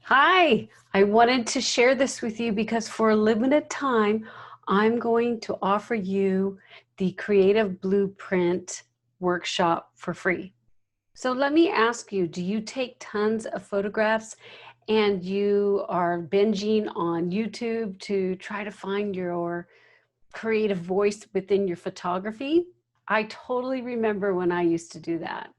Hi, I wanted to share this with you because for a limited time, I'm going to offer you the Creative Blueprint workshop for free. So let me ask you, do you take tons of photographs and you are binging on YouTube to try to find your creative voice within your photography? I totally remember when I used to do that.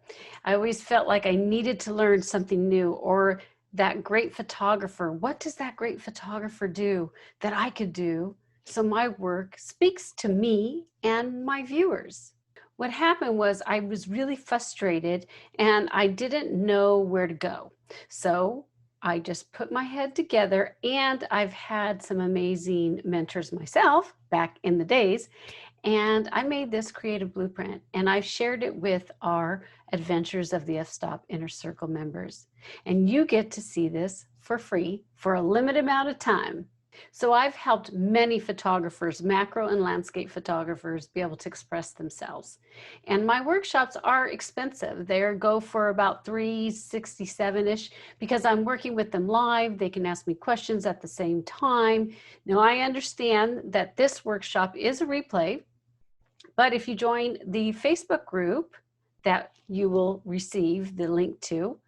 I always felt like I needed to learn something new, or that great photographer. What does that great photographer do that I could do so my work speaks to me and my viewers? What happened was I was really frustrated and I didn't know where to go. So I just put my head together, and I've had some amazing mentors myself back in the days, and I made this creative blueprint and I've shared it with our Adventures of the F-Stop Inner Circle members. And you get to see this for free for a limited amount of time. So I've helped many photographers, macro and landscape photographers, be able to express themselves. And my workshops are expensive. They go for about $367-ish because I'm working with them live. They can ask me questions at the same time. Now I understand that this workshop is a replay, but if you join the Facebook group that you will receive the link to,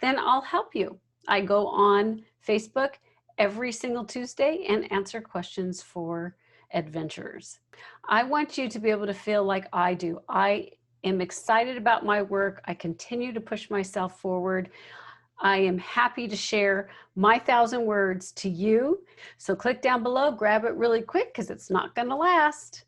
then I'll help you. I go on Facebook every single Tuesday and answer questions for adventurers. I want you to be able to feel like I do. I am excited about my work. I continue to push myself forward. I am happy to share my 1,000 words to you. So click down below, grab it really quick because it's not going to last.